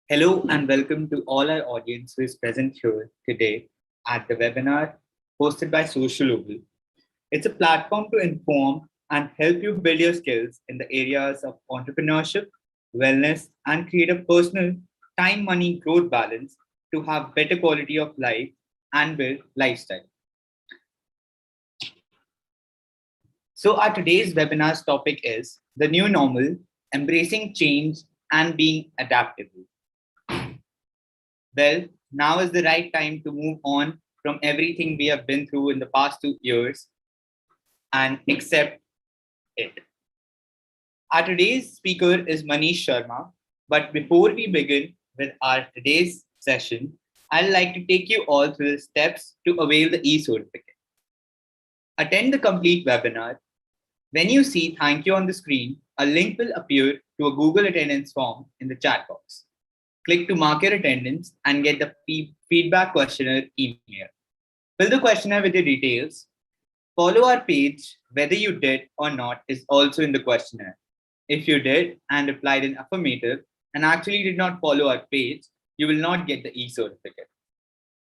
Hello and welcome to all our audience who is present here today at the webinar hosted by Sociolobal. It's a platform to inform and help you build your skills in the areas of entrepreneurship, wellness, and create a personal time-money growth balance to have better quality of life and build lifestyle. So our today's webinar's topic is the new normal, embracing change and being adaptable. Well, now is the right time to move on from everything we have been through in the past 2 years and accept it. Our today's speaker is Manish Sharma. But before we begin with our today's session, I'd like to take you all through the steps to avail the e-certificate. Attend the complete webinar. When you see thank you on the screen, a link will appear to a Google attendance form in the chat box. Click to mark your attendance and get the feedback questionnaire email. Fill the questionnaire with your details. Follow our page, whether you did or not is also in the questionnaire. If you did and replied in affirmative and actually did not follow our page, you will not get the e-certificate.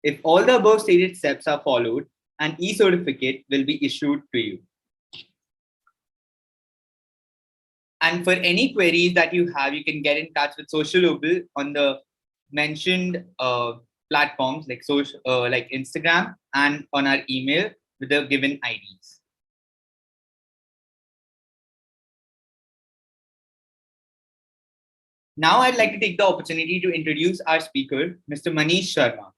If all the above stated steps are followed, an e-certificate will be issued to you. And for any queries that you have, you can get in touch with Sociolobal on the mentioned platforms like Instagram and on our email with the given IDs. Now I'd like to take the opportunity to introduce our speaker, Mr. Manish Sharma.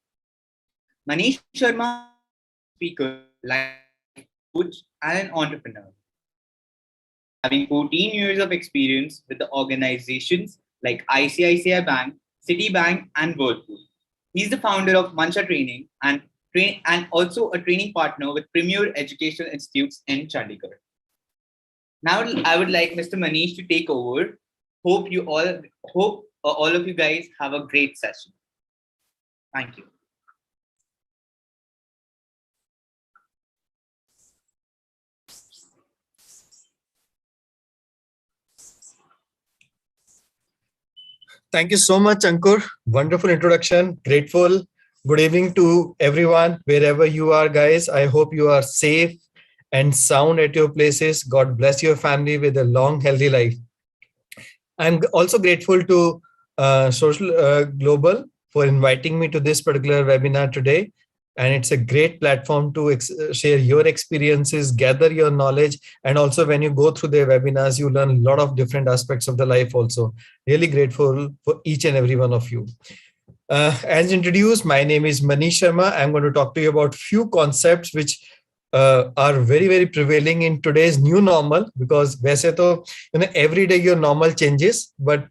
Manish Sharma is a speaker, life coach, and an entrepreneur. Having 14 years of experience with the organizations like ICICI Bank, Citibank, and Whirlpool. He's the founder of Mancha Training and also a training partner with premier educational institutes in Chandigarh. Now I would like Mr. Manish to take over. Hope all of you guys have a great session. Thank you. Thank you so much, Ankur. Wonderful introduction. Grateful. Good evening to everyone, wherever you are, guys. I hope you are safe and sound at your places. God bless your family with a long, healthy life. I'm also grateful to Sociolobal for inviting me to this particular webinar today. And it's a great platform to share your experiences, gather your knowledge. And also when you go through their webinars, you learn a lot of different aspects of the life also. Really grateful for each and every one of you. As introduced, my name is Manish Sharma. I'm going to talk to you about few concepts which are very, very prevailing in today's new normal, because वैसे तो every day your normal changes, but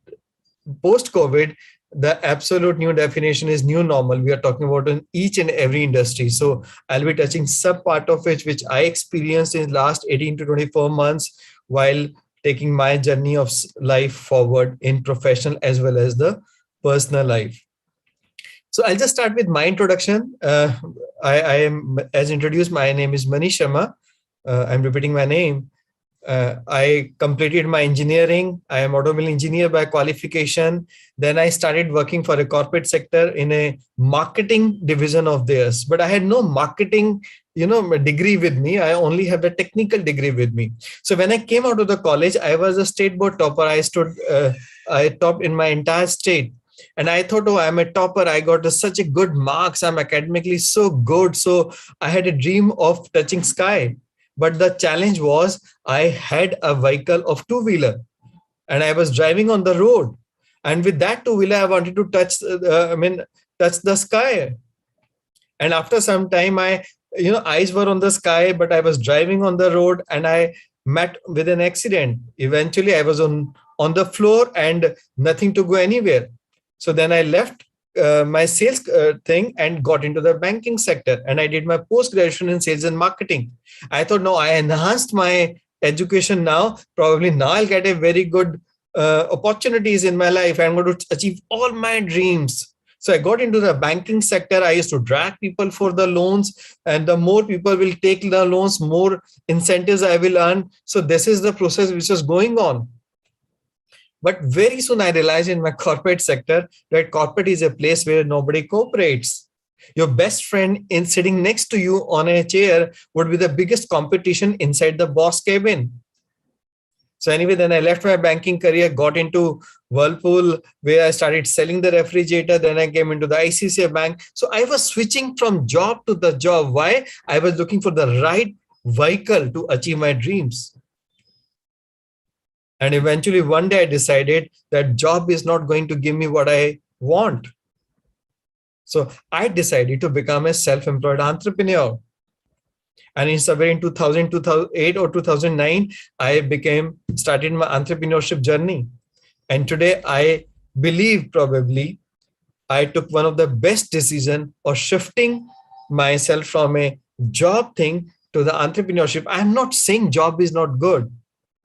post-COVID, the absolute new definition is new normal. We are talking about in each and every industry. So I'll be touching some part of it, which I experienced in the last 18 to 24 months while taking my journey of life forward in professional as well as the personal life. So I'll just start with my introduction. I am, as introduced, my name is Manish Sharma. I'm repeating my name. I completed my engineering. I am automobile engineer by qualification. Then I started working for a corporate sector in a marketing division of theirs. But I had no marketing, degree with me. I only have the technical degree with me. So when I came out of the college, I was a state board topper. I topped in my entire state. And I thought, oh, I'm a topper. I got such a good marks. I'm academically so good. So I had a dream of touching sky. But the challenge was I had a vehicle of two-wheeler and I was driving on the road. And with that two-wheeler, I wanted to touch the sky. And after some time, eyes were on the sky, but I was driving on the road and I met with an accident. Eventually, I was on the floor and nothing to go anywhere. So then I left my sales thing and got into the banking sector, and I did my post-graduation in sales and marketing. I thought, no, I enhanced my education now. Probably now I'll get a very good opportunities in my life. I'm going to achieve all my dreams. So I got into the banking sector. I used to drag people for the loans, and the more people will take the loans, more incentives I will earn. So this is the process which was going on. But very soon I realized in my corporate sector that corporate is a place where nobody cooperates. Your best friend in sitting next to you on a chair would be the biggest competition inside the boss cabin. So anyway, then I left my banking career, got into Whirlpool, where I started selling the refrigerator. Then I came into the ICICI Bank. So I was switching from job to the job. Why? I was looking for the right vehicle to achieve my dreams. And eventually one day I decided that job is not going to give me what I want. So I decided to become a self-employed entrepreneur. And in somewhere in 2000, 2008 or 2009, I started my entrepreneurship journey. And today I believe probably I took one of the best decisions of shifting myself from a job thing to the entrepreneurship. I'm not saying job is not good.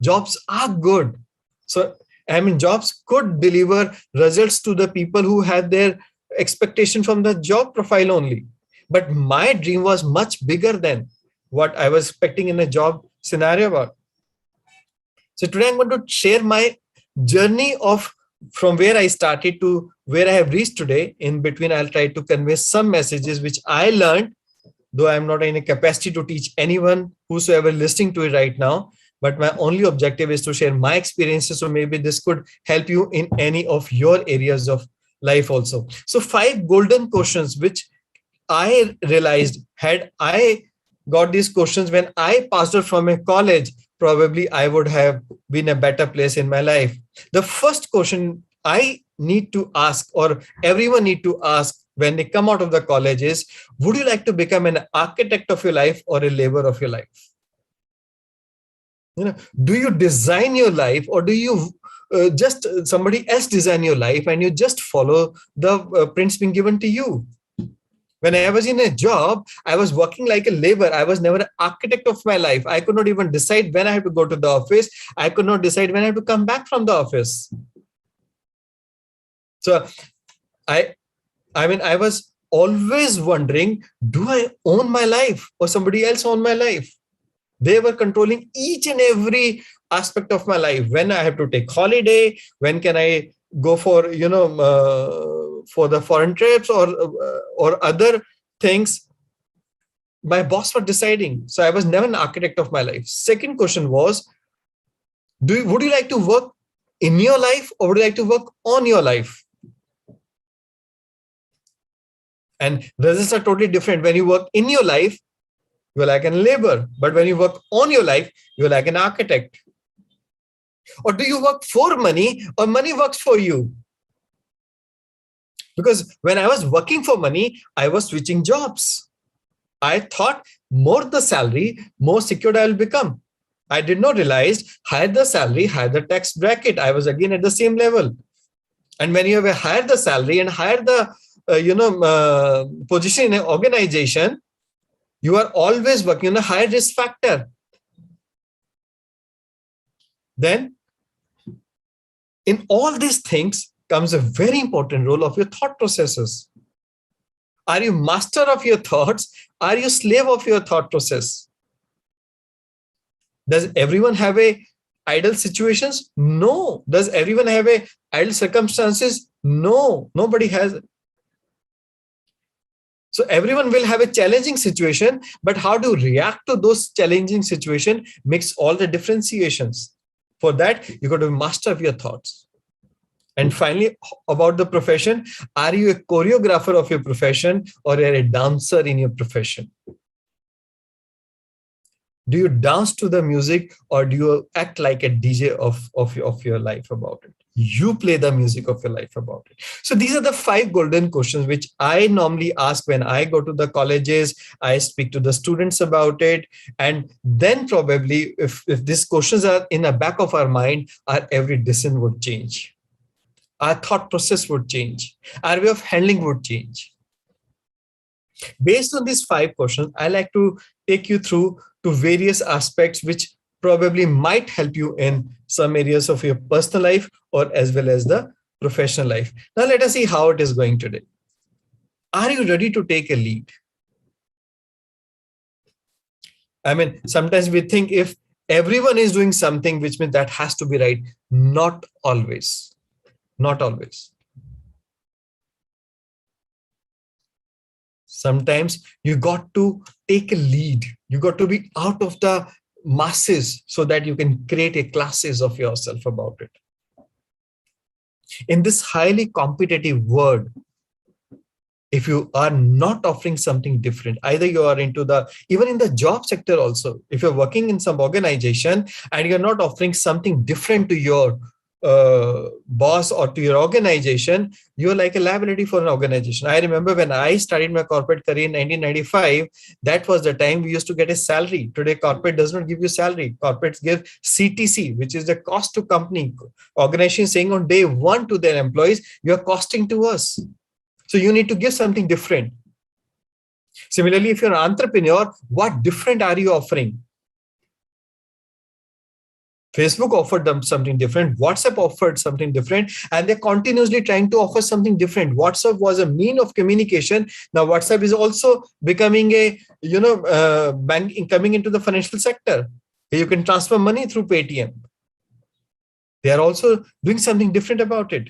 Jobs are good. So, I mean, jobs could deliver results to the people who had their expectation from the job profile only. But my dream was much bigger than what I was expecting in a job scenario about. So today I'm going to share my journey of from where I started to where I have reached today. In between, I'll try to convey some messages which I learned, though I'm not in a capacity to teach anyone whosoever listening to it right now. But my only objective is to share my experiences. So maybe this could help you in any of your areas of life also. So 5 golden questions which I realized had I got these questions when I passed out from a college, probably I would have been a better place in my life. The first question I need to ask, or everyone need to ask when they come out of the college is, would you like to become an architect of your life or a laborer of your life? Do you design your life, or do you just somebody else design your life and you just follow the prints being given to you? When I was in a job, I was working like a laborer. I was never an architect of my life. I could not even decide when I have to go to the office. I could not decide when I have to come back from the office. So I was always wondering, do I own my life or somebody else own my life? They were controlling each and every aspect of my life. When I have to take holiday, when can I go for, for the foreign trips or other things, my boss was deciding. So I was never an architect of my life. Second question was, would you like to work in your life or would you like to work on your life? And results are totally different. When you work in your life, you're like a laborer. But when you work on your life, you're like an architect. Or do you work for money or money works for you? Because when I was working for money, I was switching jobs. I thought more the salary, more secured I will become. I did not realize higher the salary, higher the tax bracket. I was again at the same level. And when you have a higher the salary and higher the position in an organization, you are always working on a higher risk factor. Then, in all these things comes a very important role of your thought processes. Are you master of your thoughts? Are you slave of your thought process? Does everyone have a ideal situations? No. Does everyone have a ideal circumstances? No. Nobody has it. So everyone will have a challenging situation, but how to react to those challenging situations makes all the differentiations. For that, you got to master of your thoughts. And finally, about the profession, are you a choreographer of your profession or are you a dancer in your profession? Do you dance to the music or do you act like a DJ of your life about it? You play the music of your life about it. So these are the 5 golden questions which I normally ask when I go to the colleges. I speak to the students about it. And then probably if these questions are in the back of our mind, our every decision would change. Our thought process would change. Our way of handling would change. Based on these 5 questions, I like to take you through to various aspects which probably might help you in some areas of your personal life or as well as the professional life. Now let us see how it is going today. Are you ready to take a lead? I mean, sometimes we think if Everyone is doing something, which means that has to be right. Not always. Not always. Sometimes you got to take a lead. You got to be out of the masses so that you can create a classes of yourself about it. In this highly competitive world, if you are not offering something different, either you are into even in the job sector also, if you're working in some organization and you're not offering something different to your boss or to your organization, you're like a liability for an organization. I remember when I started my corporate career in 1995, that was the time we used to get a salary. Today, corporate does not give you salary. Corporates give CTC, which is the cost to company. Organization saying on day one to their employees, you're costing to us. So you need to give something different. Similarly, if you're an entrepreneur, what different are you offering? Facebook offered them something different. WhatsApp offered something different, and they're continuously trying to offer something different. WhatsApp was a mean of communication. Now WhatsApp is also becoming a, banking, coming into the financial sector. You can transfer money through Paytm. They are also doing something different about it.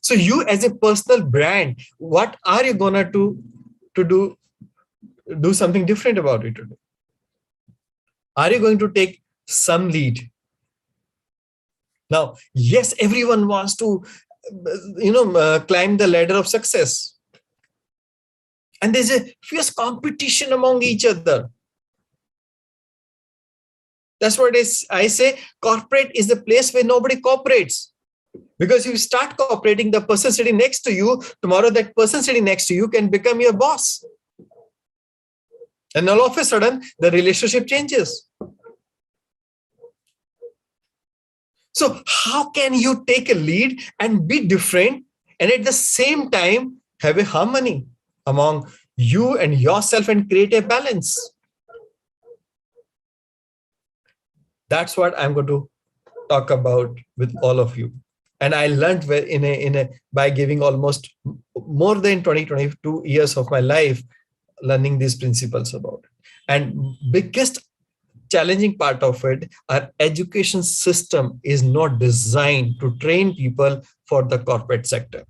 So you as a personal brand, what are you gonna do to do something different about it today? Are you going to take some lead? Now, yes, everyone wants to, climb the ladder of success. And there's a fierce competition among each other. That's what I say, corporate is the place where nobody cooperates. Because if you start cooperating, the person sitting next to you, tomorrow that person sitting next to you can become your boss. And all of a sudden, the relationship changes. So how can you take a lead and be different and at the same time have a harmony among you and yourself and create a balance? That's what I'm going to talk about with all of you. And I learned by giving almost more than 22 years of my life learning these principles about it. And biggest challenging part of it, our education system is not designed to train people for the corporate sector.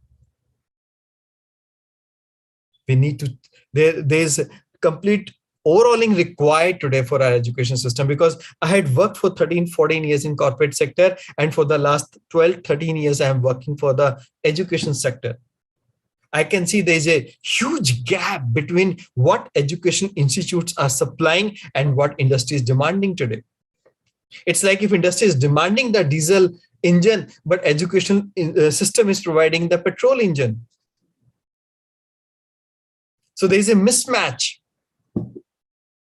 We need to, there's a complete overhauling required today for our education system, because I had worked for 13-14 years in corporate sector, and for the last 12-13 years I am working for the education sector. I can see there's a huge gap between what education institutes are supplying and what industry is demanding today. It's like if industry is demanding the diesel engine, but education system is providing the petrol engine. So there's a mismatch.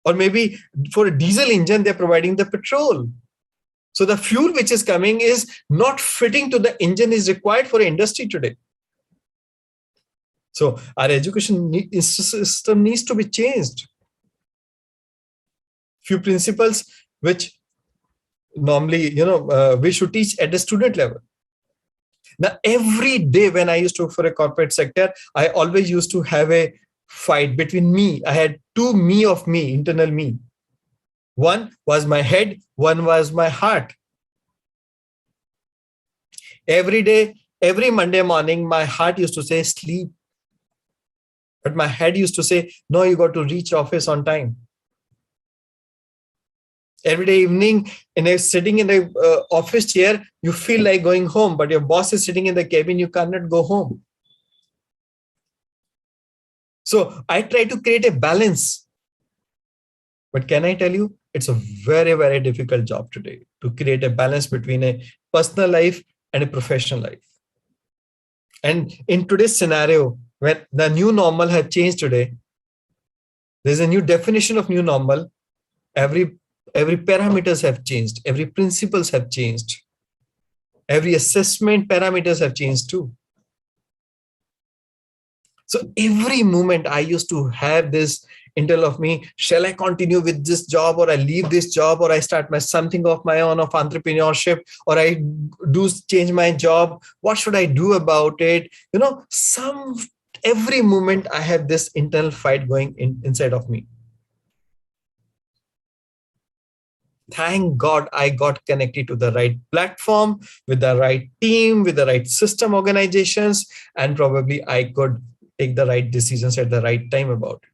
Or maybe for a diesel engine, they're providing the petrol. So the fuel which is coming is not fitting to the engine is required for industry today. So our education system needs to be changed. Few principles which normally, we should teach at the student level. Now, every day when I used to work for a corporate sector, I always used to have a fight between me. I had two me of me, internal me. One was my head, one was my heart. Every day, every Monday morning, my heart used to say, sleep. But my head used to say, no, you got to reach office on time. Every day evening, sitting in the office chair, you feel like going home, but your boss is sitting in the cabin, you cannot go home. So I try to create a balance. But can I tell you, it's a very, very difficult job today to create a balance between a personal life and a professional life. And in today's scenario, when the new normal has changed today, there's a new definition of new normal. Every parameters have changed. Every principles have changed. Every assessment parameters have changed too. So every moment I used to have this internal of me, shall I continue with this job, or I leave this job, or I start something of my own of entrepreneurship, or I do change my job. What should I do about it? Every moment I have this internal fight going inside of me. Thank God I got connected to the right platform, with the right team, with the right system organizations, and probably I could take the right decisions at the right time about it.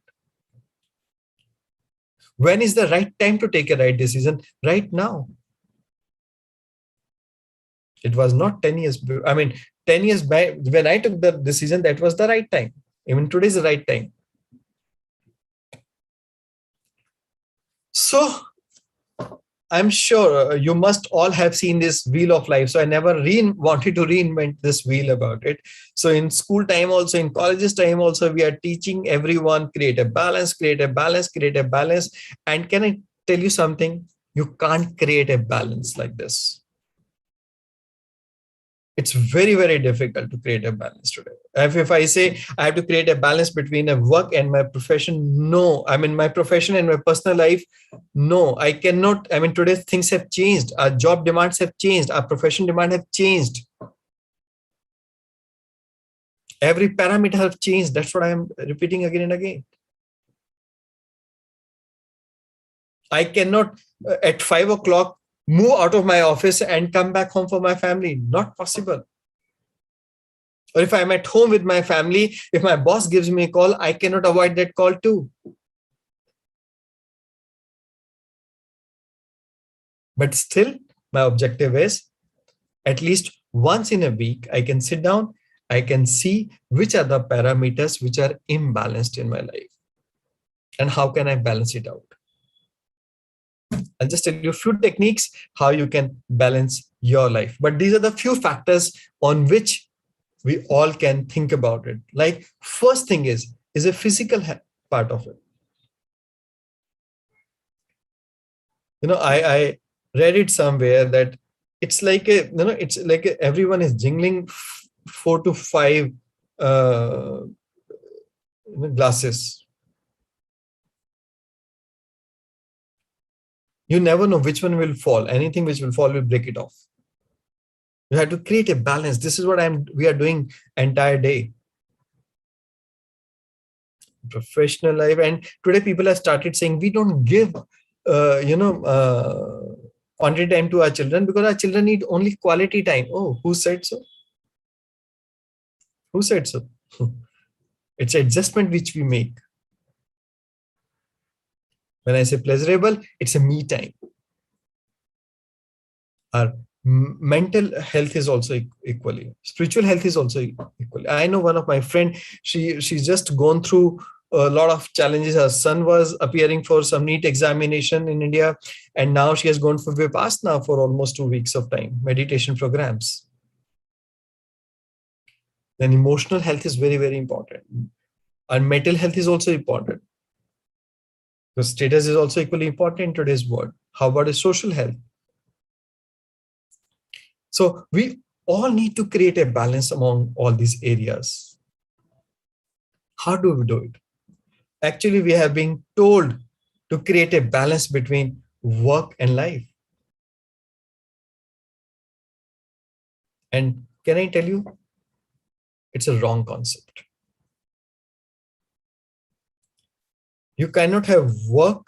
When is the right time to take a right decision? Right now. It was not 10 years. I mean, 10 years back, when I took the decision, that was the right time. Even today is the right time. So I'm sure you must all have seen this wheel of life. So I never wanted to reinvent this wheel about it. So in school time, also in colleges time, also we are teaching everyone create a balance, create a balance, create a balance. And can I tell you something? You can't create a balance like this. It's very, very difficult to create a balance today. If I say I have to create a balance between a work and my profession, no. I mean, my profession and my personal life, no, I cannot. I mean, today things have changed. Our job demands have changed. Our profession demand have changed. Every parameter have changed. That's what I am repeating again and again. I cannot at 5 o'clock move out of my office and come back home for my family. Not possible. Or if I'm at home with my family, if my boss gives me a call, I cannot avoid that call too. But still, my objective is at least once in a week, I can sit down, I can see which are the parameters which are imbalanced in my life and how can I balance it out. I'll just tell you a few techniques how you can balance your life. But these are the few factors on which we all can think about it. Like first thing is a physical part of it. You know, I read it somewhere that it's like it's like everyone is jingling 4 to 5 glasses. You never know which one will fall. Anything which will fall will break it off. You have to create a balance. This is what we are doing entire day. Professional life, and today people have started saying we don't give quantity time to our children because our children need only quality time. Oh, who said so? Who said so? It's an adjustment which we make. When I say pleasurable, it's a me time. Our mental health is also equally. Spiritual health is also equally. I know one of my friend, she's just gone through a lot of challenges. Her son was appearing for some NEET examination in India, and now she has gone for Vipassana for almost 2 weeks of time, meditation programs. Then emotional health is very, very important. And mental health is also important. Because status is also equally important in today's world. How about a social health? So we all need to create a balance among all these areas. How do we do it? Actually, we have been told to create a balance between work and life. And can I tell you, it's a wrong concept. You cannot have work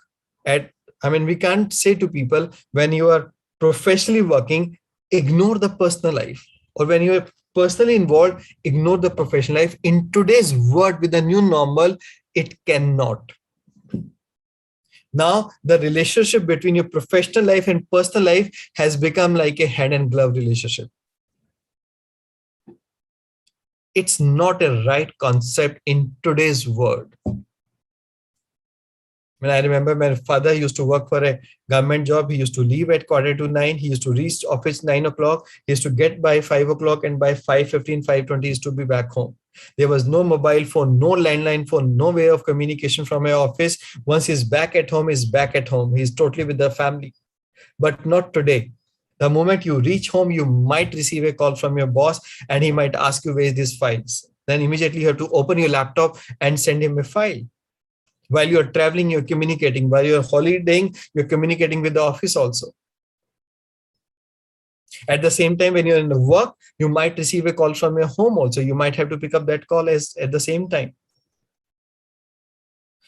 we can't say to people when you are professionally working, ignore the personal life, or when you are personally involved, ignore the professional life. In today's world with the new normal, it cannot. Now, the relationship between your professional life and personal life has become like a hand and glove relationship. It's not a right concept in today's world. When I remember my father used to work for a government job, he used to leave at 8:45. He used to reach office 9 o'clock. He used to get by 5 o'clock, and by 5:15, 5:20, he used to be back home. There was no mobile phone, no landline phone, no way of communication from my office. Once he's back at home, he's back at home. He's totally with the family. But not today. The moment you reach home, you might receive a call from your boss, and he might ask you, where is these files? Then immediately you have to open your laptop and send him a file. While you're traveling, you're communicating. While you're holidaying, you're communicating with the office also. At the same time, when you're in the work, you might receive a call from your home also. You might have to pick up that call at the same time.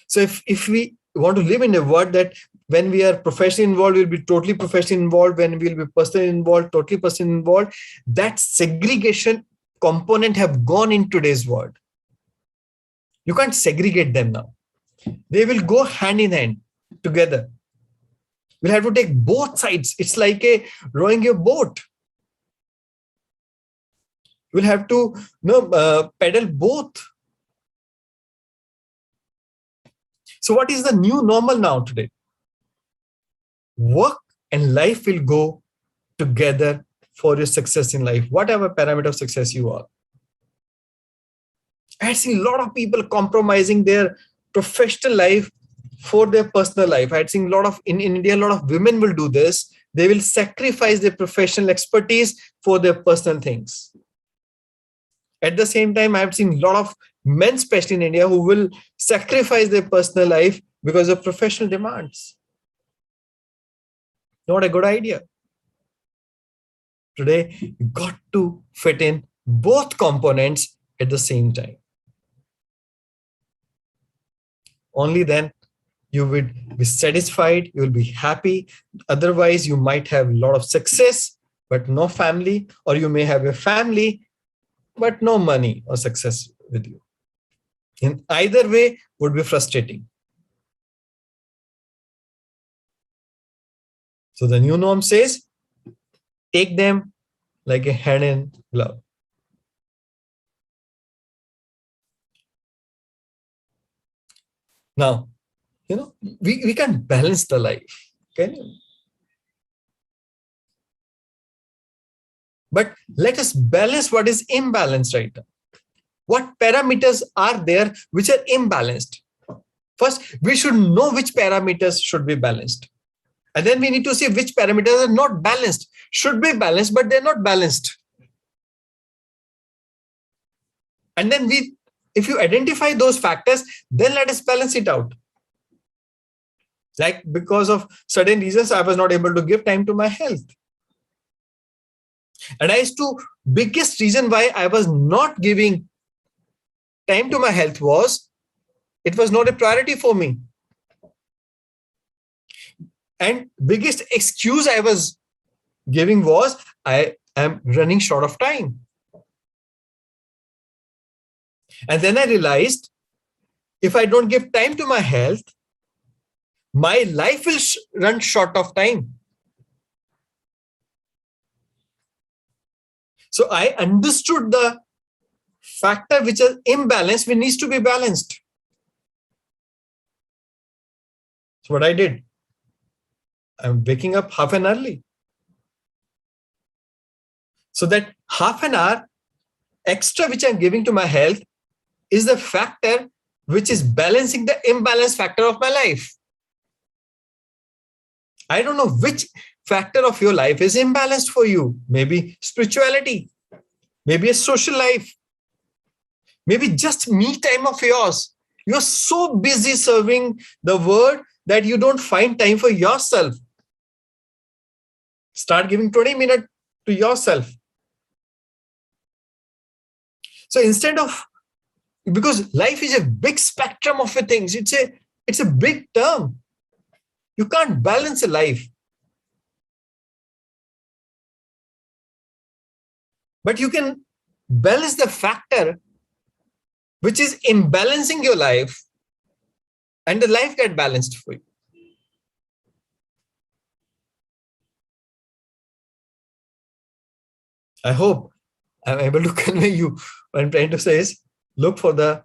So if we want to live in a world that when we are professionally involved, we'll be totally professionally involved. When we'll be personally involved, totally personally involved. That segregation component have gone in today's world. You can't segregate them now. They will go hand in hand together. We'll have to take both sides. It's like rowing a boat. We'll have to pedal both. So what is the new normal now today? Work and life will go together for your success in life, whatever parameter of success you are. I see a lot of people compromising their professional life for their personal life. I had seen in India, a lot of women will do this. They will sacrifice their professional expertise for their personal things. At the same time, I've seen a lot of men, especially in India, who will sacrifice their personal life because of professional demands. Not a good idea. Today, you got to fit in both components at the same time. Only then you will be satisfied, you will be happy. Otherwise, you might have a lot of success, but no family, or you may have a family, but no money or success with you. In either way, would be frustrating. So the new norm says, take them like a hand in glove. Now, we can balance the life, can you? But let us balance what is imbalanced right now. What parameters are there which are imbalanced? First, we should know which parameters should be balanced. And then we need to see which parameters are not balanced, should be balanced, but they're not balanced. And then if you identify those factors, then let us balance it out. Like because of certain reasons, I was not able to give time to my health. And biggest reason why I was not giving time to my health was, it was not a priority for me. And biggest excuse I was giving was, I am running short of time. And then I realized, if I don't give time to my health, my life will run short of time. So I understood the factor which is imbalanced, which needs to be balanced. So what I did, I'm waking up half an hour early. So that half an hour extra which I'm giving to my health is the factor which is balancing the imbalance factor of my life. I don't know which factor of your life is imbalanced for you. Maybe spirituality, maybe a social life, maybe just me time of yours. You're so busy serving the world that you don't find time for yourself. Start giving 20 minutes to yourself. So instead of, because life is a big spectrum of things, it's a big term. You can't balance a life. But you can balance the factor which is imbalancing your life, and the life get balanced for you. I hope I'm able to convey you what I'm trying to say is, look for the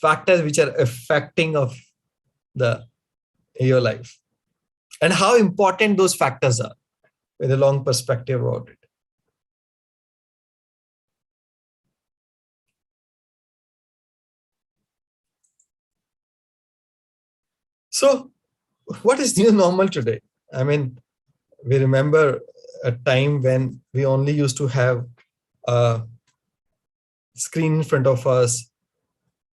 factors which are affecting of your life and how important those factors are with a long perspective about it. So what is new normal today? I mean, we remember a time when we only used to have a screen in front of us,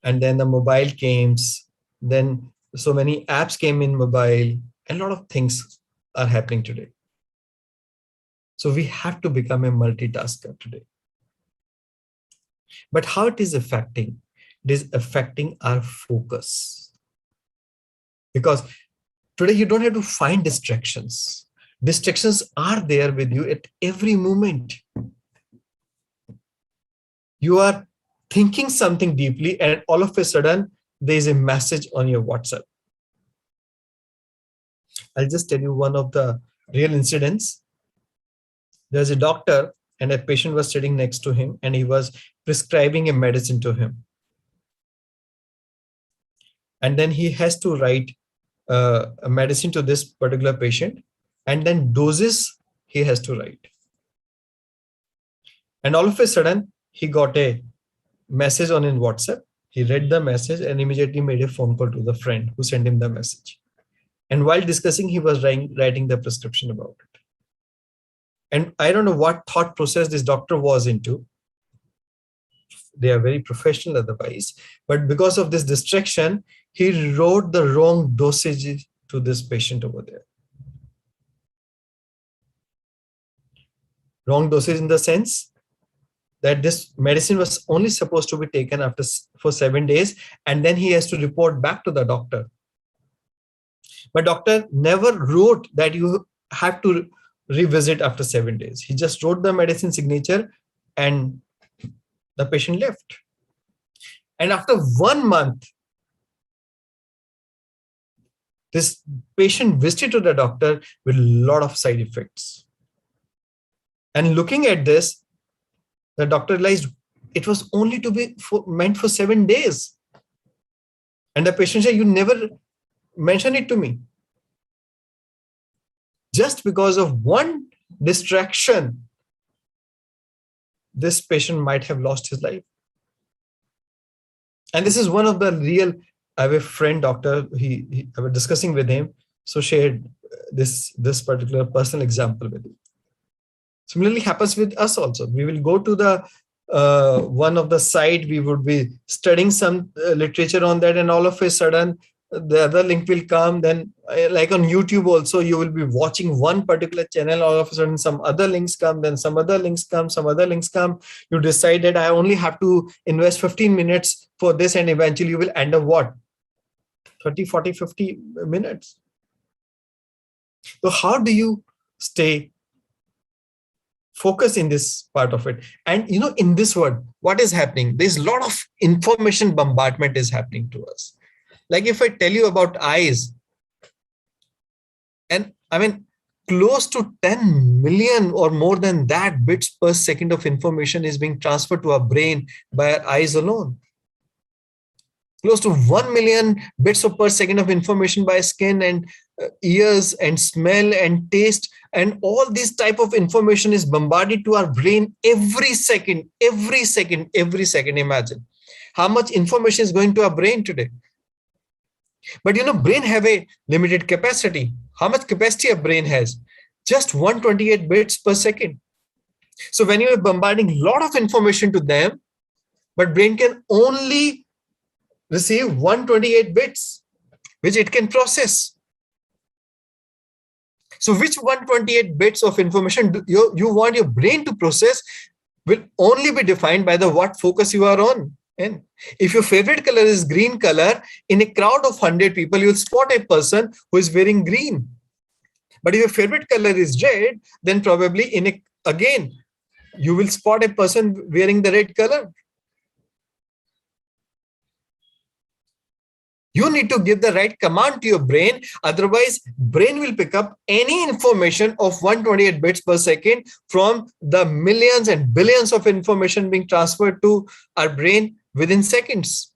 and then the mobile came, then so many apps came in mobile, and a lot of things are happening today. So we have to become a multitasker today. But how it is affecting? It is affecting our focus. Because today you don't have to find distractions. Distractions are there with you at every moment. You are thinking something deeply and all of a sudden there is a message on your WhatsApp. I'll just tell you one of the real incidents. There's a doctor and a patient was sitting next to him and he was prescribing a medicine to him. And then he has to write a medicine to this particular patient, and then doses he has to write. And all of a sudden, he got a message on his WhatsApp. He read the message and immediately made a phone call to the friend who sent him the message. And while discussing, he was writing the prescription about it. And I don't know what thought process this doctor was into. They are very professional otherwise. But because of this distraction, he wrote the wrong dosage to this patient over there. Wrong dosage in the sense that this medicine was only supposed to be taken for 7 days, and then he has to report back to the doctor. But doctor never wrote that you have to revisit after 7 days. He just wrote the medicine signature and the patient left. And after 1 month, this patient visited to the doctor with a lot of side effects. And looking at this, the doctor realized it was only to be meant for 7 days. And the patient said, you never mentioned it to me. Just because of one distraction, this patient might have lost his life. And this is one of the real, I have a friend doctor, I was discussing with him, so shared this particular personal example with him. Similarly happens with us also. We will go to the one of the site, we would be studying some literature on that, and all of a sudden the other link will come. Then like on YouTube also, you will be watching one particular channel, all of a sudden some other links come, then some other links come, some other links come. You decide that I only have to invest 15 minutes for this, and eventually you will end up what? 30, 40, 50 minutes. So how do you stay focused in this part of it? And in this world, what is happening? There's a lot of information bombardment is happening to us. Like if I tell you about eyes, and I mean, close to 10 million or more than that bits per second of information is being transferred to our brain by our eyes alone. Close to 1 million bits per second of information by skin and ears and smell and taste, and all this type of information is bombarded to our brain every second. Imagine how much information is going to our brain today. But brain have a limited capacity. How much capacity a brain has? Just 128 bits per second. So when you are bombarding a lot of information to them, but brain can only receive 128 bits, which it can process. So which 128 bits of information you want your brain to process will only be defined by the what focus you are on. And if your favorite color is green color, in a crowd of 100 people, you'll spot a person who is wearing green. But if your favorite color is red, then probably again, you will spot a person wearing the red color. You need to give the right command to your brain. Otherwise, brain will pick up any information of 128 bits per second from the millions and billions of information being transferred to our brain within seconds.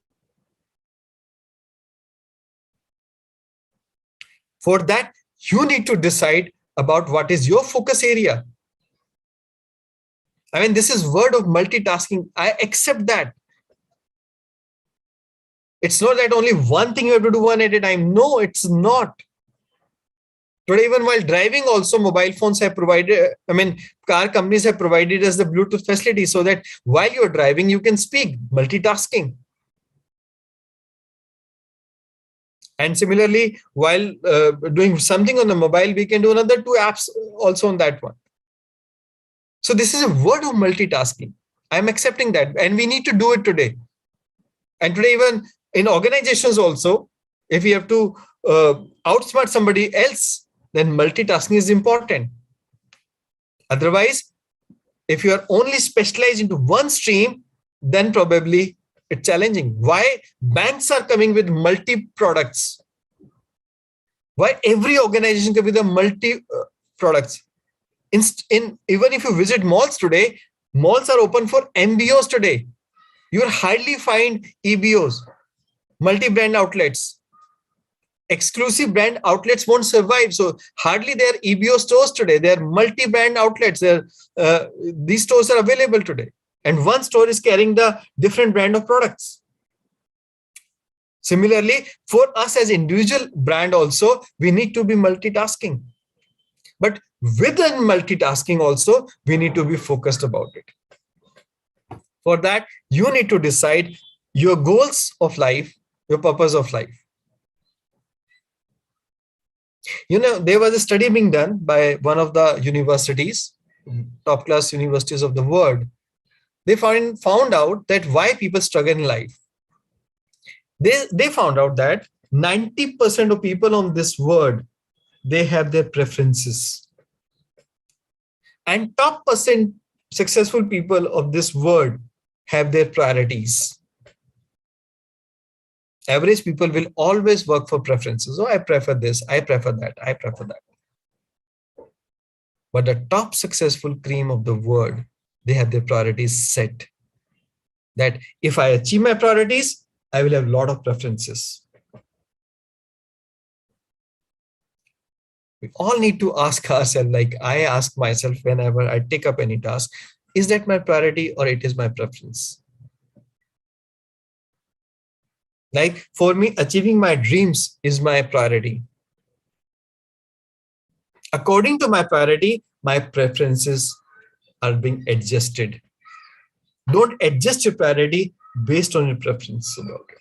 For that, you need to decide about what is your focus area. I mean, this is word of multitasking. I accept that. It's not that only one thing you have to do one at a time. No, it's not. Today, even while driving also, mobile phones have provided, car companies have provided us the Bluetooth facility so that while you're driving, you can speak, multitasking. And similarly, while doing something on the mobile, we can do another 2 apps also on that one. So this is a word of multitasking. I'm accepting that. And we need to do it today. And today, even in organizations also, If you have to outsmart somebody else, then multitasking is important. Otherwise, if you are only specialized into one stream, then probably it's challenging. Why banks are coming with multi products? Why every organization comes with a multi products? Even if you visit malls today, malls are open for MBOs today. You will hardly find EBOs, multi-brand outlets. Exclusive brand outlets won't survive. So hardly there are EBO stores today. They are multi-brand outlets. These stores are available today. And one store is carrying the different brand of products. Similarly, for us as individual brand also, we need to be multitasking. But within multitasking also, we need to be focused about it. For that, you need to decide your goals of life, your purpose of life. There was a study being done by one of the universities, top class universities of the world. They found out that why people struggle in life. They found out that 90% of people on this world, they have their preferences. And top percent successful people of this world have their priorities. Average people will always work for preferences. Oh, I prefer this, I prefer that, I prefer that. But the top successful cream of the world, they have their priorities set. That if I achieve my priorities, I will have a lot of preferences. We all need to ask ourselves, like I ask myself whenever I take up any task, is that my priority or it is my preference? Like for me, achieving my dreams is my priority. According to my priority, my preferences are being adjusted. Don't adjust your priority based on your preference about it.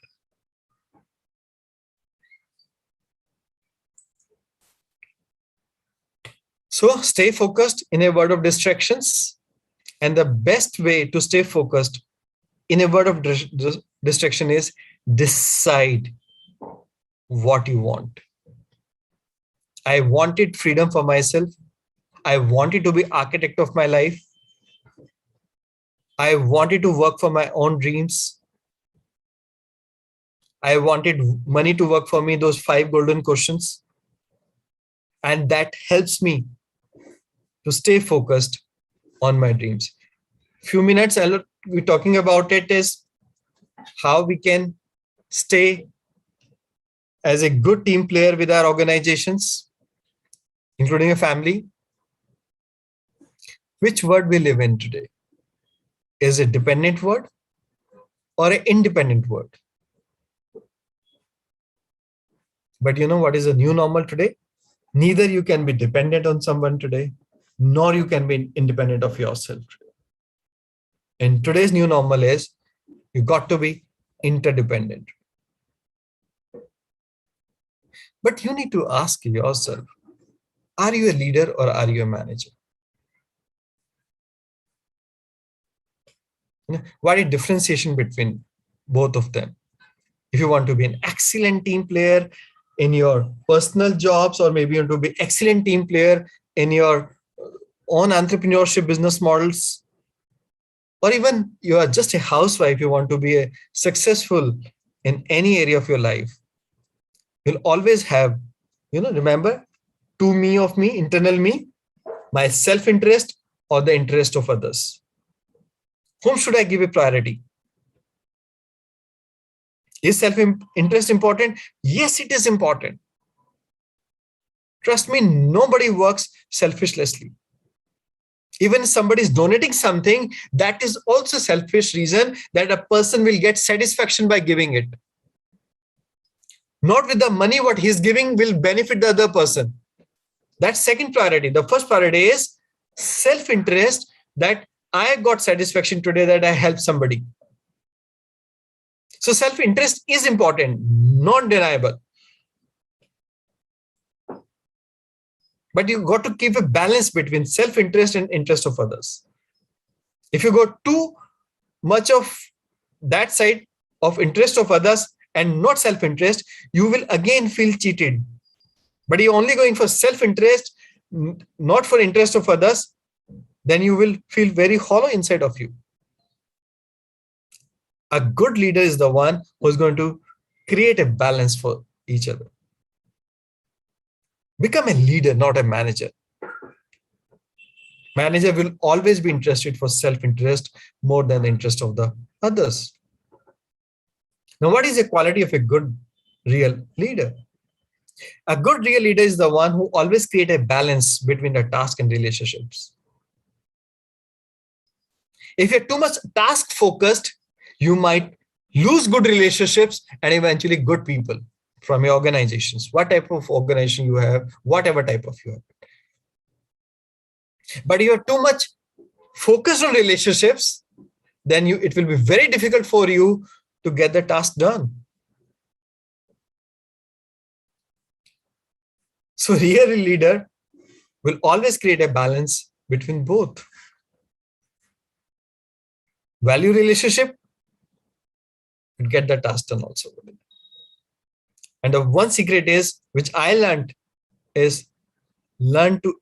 So stay focused in a world of distractions. And the best way to stay focused in a world of distraction is decide what you want. I wanted freedom for myself. I wanted to be architect of my life. I wanted to work for my own dreams. I wanted money to work for me, those 5 golden questions. And that helps me to stay focused on my dreams. Few minutes I'll be talking about it is how we can stay as a good team player with our organizations, including a family. Which word we live in today? Is it dependent word or an independent word? But you know what is a new normal today? Neither you can be dependent on someone today, nor you can be independent of yourself. And today's new normal is you got to be interdependent. But you need to ask yourself, are you a leader or are you a manager? What is differentiation between both of them? If you want to be an excellent team player in your personal jobs, or maybe you want to be excellent team player in your own entrepreneurship business models, or even you are just a housewife, you want to be a successful in any area of your life, you'll always have, remember, to me of me, internal me, my self-interest or the interest of others. Whom should I give a priority? Is self-interest important? Yes, it is important. Trust me, nobody works selfishly. Even if somebody is donating something, that is also selfish reason that a person will get satisfaction by giving it. Not with the money what he's giving will benefit the other person. That's second priority. The first priority is self-interest, that I got satisfaction today that I helped somebody. So self-interest is important, not deniable. But you got to keep a balance between self-interest and interest of others. If you go too much of that side of interest of others, and not self-interest, you will again feel cheated. But you're only going for self-interest, not for interest of others, then you will feel very hollow inside of you. A good leader is the one who's going to create a balance for each other. Become a leader, not a manager. Manager will always be interested for self-interest more than the interest of the others. Now, what is the quality of a good real leader? A good real leader is the one who always creates a balance between the task and relationships. If you're too much task focused, you might lose good relationships and eventually good people from your organizations. What type of organization you have, whatever type of you have. But if you're too much focused on relationships, then it will be very difficult for you to get the task done. So real leader will always create a balance between both. Value relationship, and get the task done also. And the one secret is, which I learned, is learn to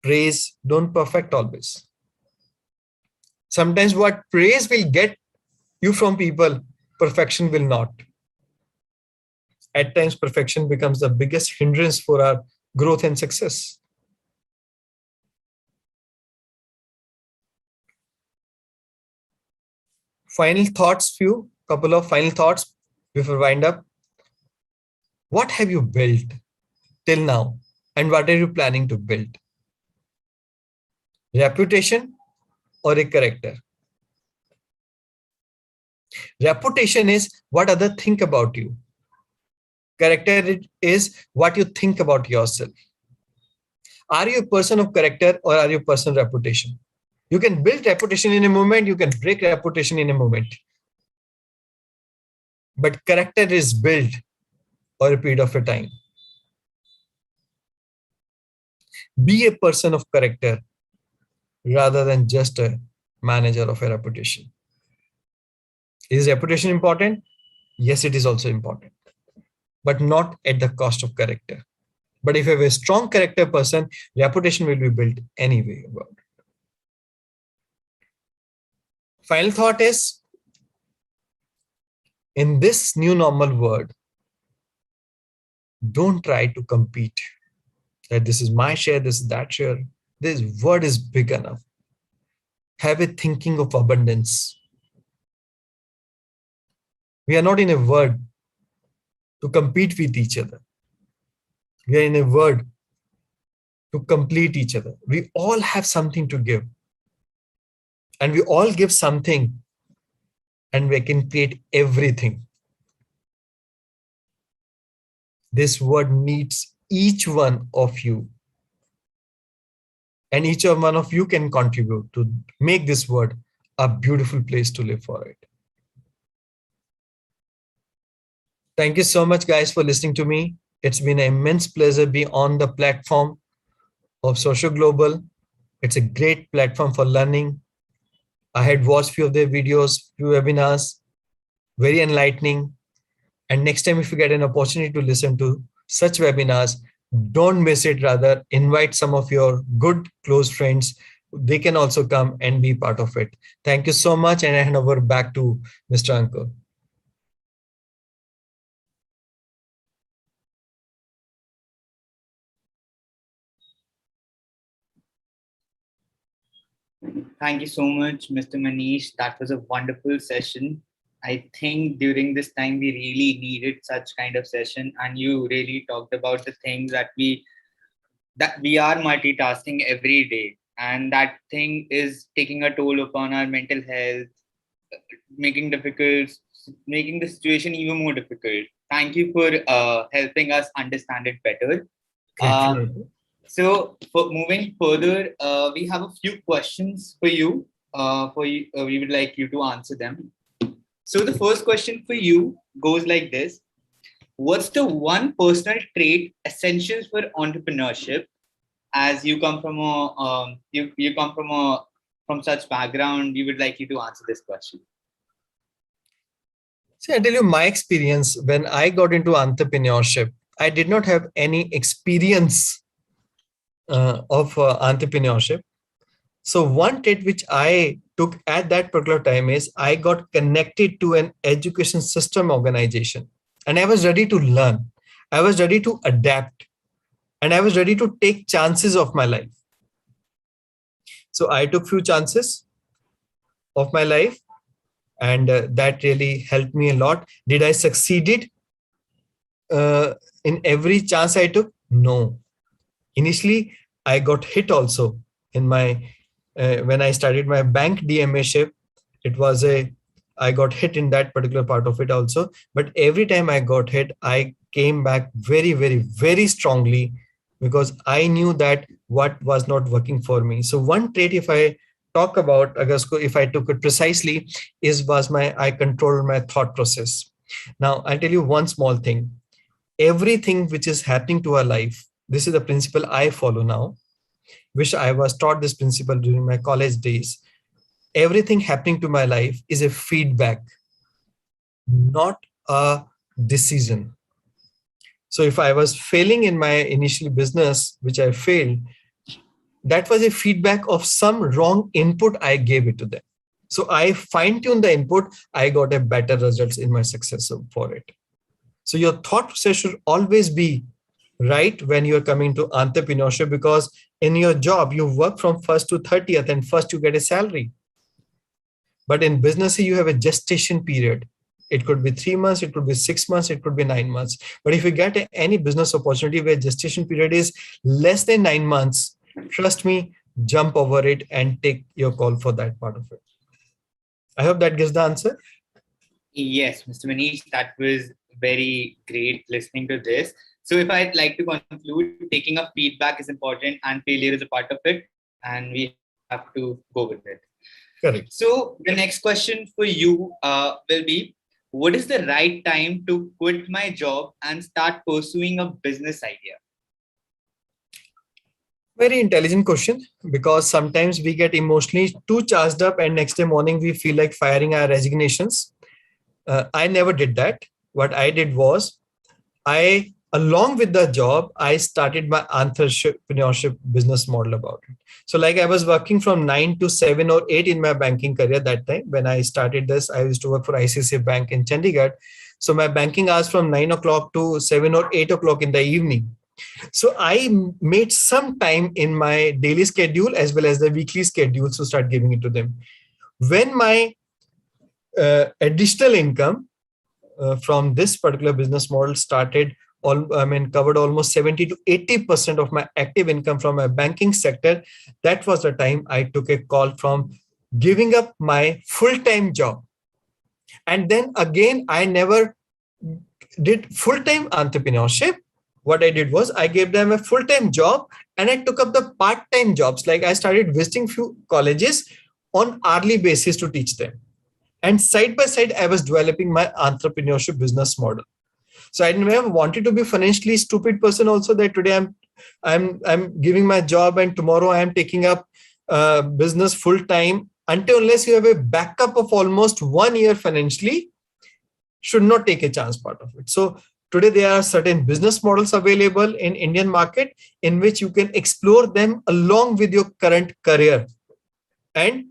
praise, don't perfect always. Sometimes what praise will get you from people, perfection will not. At times, perfection becomes the biggest hindrance for our growth and success. Final thoughts, couple of final thoughts before wind up. What have you built till now, and what are you planning to build? Reputation or a character? Reputation is what others think about you. Character is what you think about yourself. Are you a person of character or are you a person of reputation? You can build reputation in a moment, you can break reputation in a moment. But character is built over a period of a time. Be a person of character rather than just a manager of a reputation. Is reputation important? Yes, it is also important, but not at the cost of character. But if you have a strong character person, reputation will be built anyway about it. Final thought is, in this new normal world, don't try to compete. That this is my share, this is that share. This word is big enough. Have a thinking of abundance. We are not in a world to compete with each other. We are in a world to complete each other. We all have something to give. And we all give something, and we can create everything. This world needs each one of you. And each one of you can contribute to make this world a beautiful place to live for it. Thank you so much, guys, for listening to me. It's been an immense pleasure being on the platform of Socioglobal. It's a great platform for learning. I had watched few of their videos, few webinars, very enlightening. And next time, if you get an opportunity to listen to such webinars, don't miss it. Rather, invite some of your good, close friends. They can also come and be part of it. Thank you so much. And I hand over back to Mr. Ankur. Thank you so much, Mr. Manish. That was a wonderful session. I think during this time, we really needed such kind of session. And you really talked about the things that we are multitasking every day. And that thing is taking a toll upon our mental health, making the situation even more difficult. Thank you for helping us understand it better. So for moving further, we have a few questions for you. We would like you to answer them. So the first question for you goes like this: what's the one personal trait essential for entrepreneurship? As you come from you come from such background, we would like you to answer this question. See, I tell you my experience when I got into entrepreneurship. I did not have any experience of entrepreneurship. So one trait which I took at that particular time is I got connected to an education system organization, and I was ready to learn. I was ready to adapt, and I was ready to take chances of my life. So I took few chances of my life, and that really helped me a lot. Did I succeeded in every chance I took? No. Initially, I got hit also in my when I started my bank DMA ship. It was I got hit in that particular part of it also. But every time I got hit, I came back very, very, very strongly because I knew that what was not working for me. So one trait, if I talk about Agasko, if I took it precisely, was my I controlled my thought process. Now I'll tell you one small thing. Everything which is happening to our life, this is the principle I follow now, which I was taught this principle during my college days. Everything happening to my life is a feedback, not a decision. So if I was failing in my initial business, which I failed, that was a feedback of some wrong input I gave it to them. So I fine-tuned the input, I got a better results in my success for it. So your thought process should always be right when you're coming to entrepreneurship, because in your job, you work from 1st to 30th and first you get a salary. But in business, you have a gestation period. It could be 3 months, it could be 6 months, it could be 9 months. But if you get any business opportunity where gestation period is less than 9 months, trust me, jump over it and take your call for that part of it. I hope that gives the answer. Yes, Mr. Manish, that was very great listening to this. So if I'd like to conclude, taking up feedback is important and failure is a part of it, and we have to go with it. Correct. So the next question for you will be, what is the right time to quit my job and start pursuing a business idea? Very intelligent question, because sometimes we get emotionally too charged up and next day morning we feel like firing our resignations. I never did that. What I did was, along with the job, I started my entrepreneurship business model about it. So like I was working from 9 to 7 or 8 in my banking career that time. When I started this, I used to work for ICICI Bank in Chandigarh. So my banking hours from 9 o'clock to 7 or 8 o'clock in the evening. So I made some time in my daily schedule as well as the weekly schedule to start giving it to them. When my additional income from this particular business model started, covered almost 70 to 80% of my active income from my banking sector, that was the time I took a call from giving up my full-time job. And then again, I never did full-time entrepreneurship. What I did was I gave them a full-time job and I took up the part-time jobs. Like I started visiting few colleges on hourly basis to teach them. And side by side, I was developing my entrepreneurship business model. So I never wanted to be financially stupid person also, that today I'm giving my job and tomorrow I am taking up business full time. Unless you have a backup of almost 1 year financially, should not take a chance part of it. So today there are certain business models available in Indian market in which you can explore them along with your current career. And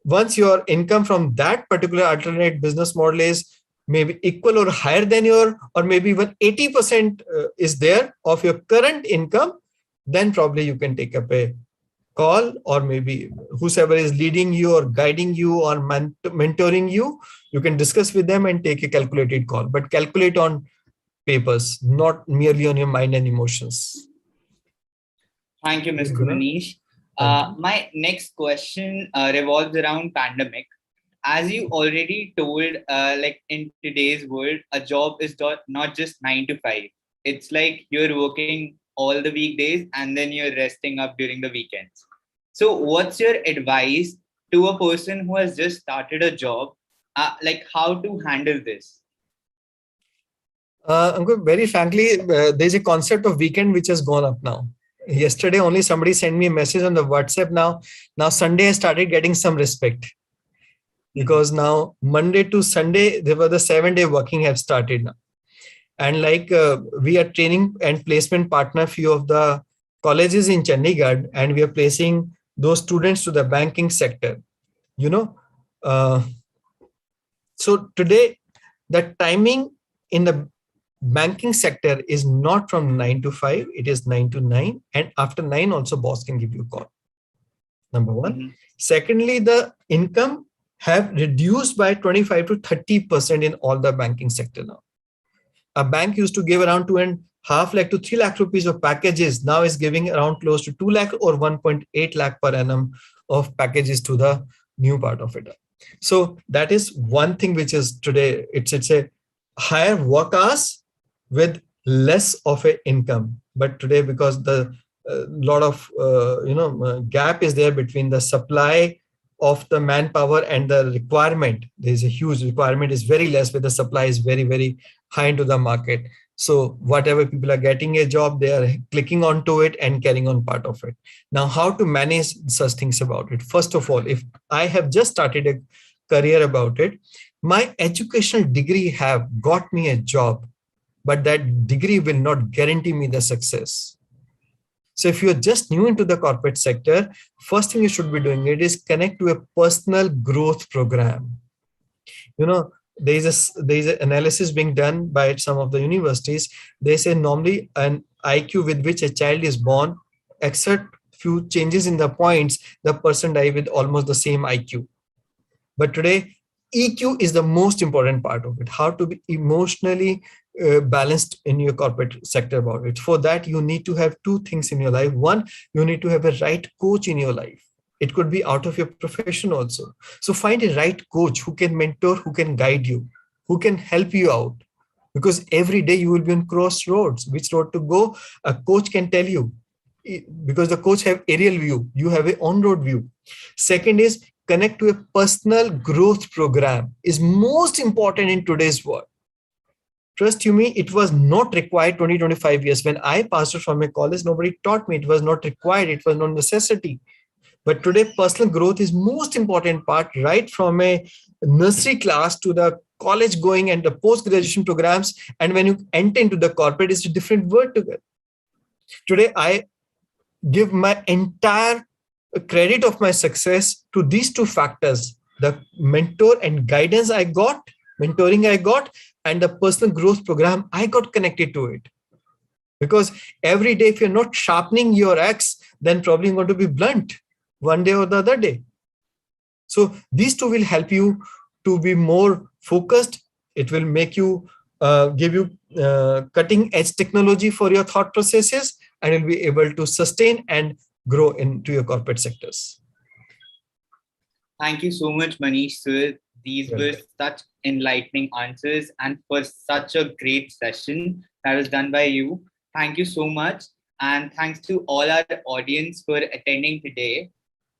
once your income from that particular alternate business model is maybe equal or higher than your, or maybe even 80% is there of your current income, then probably you can take up a call, or maybe whosoever is leading you or guiding you or mentoring you, you can discuss with them and take a calculated call, but calculate on papers, not merely on your mind and emotions. Thank you, Mr. Manish. My next question revolves around pandemic. As you already told, like in today's world, a job is not just 9 to 5. It's like you're working all the weekdays and then you're resting up during the weekends. So what's your advice to a person who has just started a job, like how to handle this? Ankur, very frankly, there's a concept of weekend which has gone up now. Yesterday only somebody sent me a message on the WhatsApp. Now Sunday I started getting some respect. because now Monday to Sunday, there were the 7-day working have started now. And like we are training and placement partner few of the colleges in Chandigarh, and we are placing those students to the banking sector, you know. So today, the timing in the banking sector is not from 9 to 5, it is 9 to 9. And after 9 also boss can give you a call. Number one. Secondly, the income have reduced by 25 to 30% in all the banking sector now. A bank used to give around 2.5 lakh to 3 lakh rupees of packages. Now is giving around close to 2 lakh or 1.8 lakh per annum of packages to the new part of it. So that is one thing which is today, it's a higher work hours with less of a income. But today, because the lot of gap is there between the supply of the manpower and the requirement, there is a huge requirement is very less, where the supply is very, very high into the market. So whatever people are getting a job, they are clicking onto it and carrying on part of it. Now, how to manage such things about it? First of all, if I have just started a career about it, my educational degree have got me a job, but that degree will not guarantee me the success. So if you're just new into the corporate sector, first thing you should be doing it is connect to a personal growth program. There is an analysis being done by some of the universities. They say normally an IQ with which a child is born, except few changes in the points, the person die with almost the same IQ. But today, EQ is the most important part of it. How to be emotionally balanced in your corporate sector about it. For that, you need to have two things in your life. One, you need to have a right coach in your life. It could be out of your profession also. So find a right coach who can mentor, who can guide you, who can help you out. Because every day you will be on crossroads, which road to go, a coach can tell you. Because the coach have aerial view, you have a on-road view. Second is connect to a personal growth program is most important in today's world. Trust you me, it was not required 20-25 years. When I passed out from a college, nobody taught me. It was not required. It was not necessity. But today, personal growth is most important part, right from a nursery class to the college going and the post-graduation programs. And when you enter into the corporate, it's a different word together. Today, I give my entire credit of my success to these two factors: the mentor and guidance I got, mentoring I got, and the personal growth program I got connected to it. Because every day, if you're not sharpening your axe, then probably you're going to be blunt one day or the other day. So these two will help you to be more focused. It will make you give you cutting edge technology for your thought processes, and you'll be able to sustain and grow into your corporate sectors. Thank you so much, Manish, sir. These were such enlightening answers, and for such a great session that was done by you. Thank you so much. And thanks to all our audience for attending today.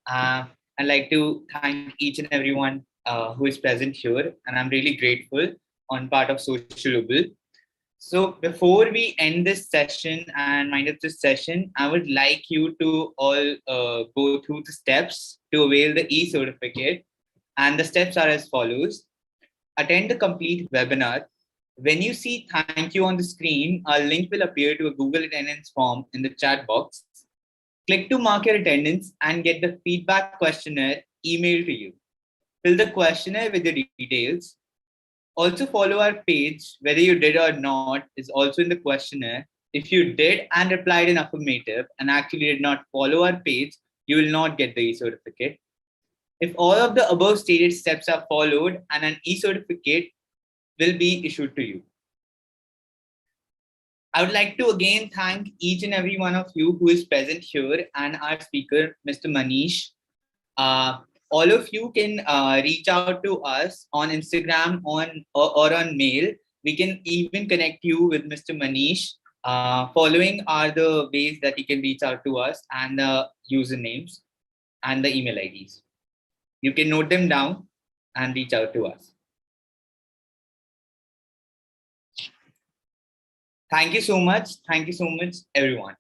I'd like to thank each and everyone who is present here. And I'm really grateful on part of Sociolobal. So before we end this session and wind up this session, I would like you to all go through the steps to avail the e-certificate. And the steps are as follows. Attend the complete webinar. When you see thank you on the screen, a link will appear to a Google attendance form in the chat box. Click to mark your attendance and get the feedback questionnaire emailed to you. Fill the questionnaire with your details. Also follow our page, whether you did or not is also in the questionnaire. If you did and replied in affirmative and actually did not follow our page, you will not get the e-certificate. If all of the above stated steps are followed, and an e-certificate will be issued to you. I would like to again thank each and every one of you who is present here and our speaker, Mr. Manish. All of you can reach out to us on Instagram or on mail. We can even connect you with Mr. Manish. Following are the ways that you can reach out to us, and the usernames and the email IDs. You can note them down and reach out to us. Thank you so much. Thank you so much, everyone.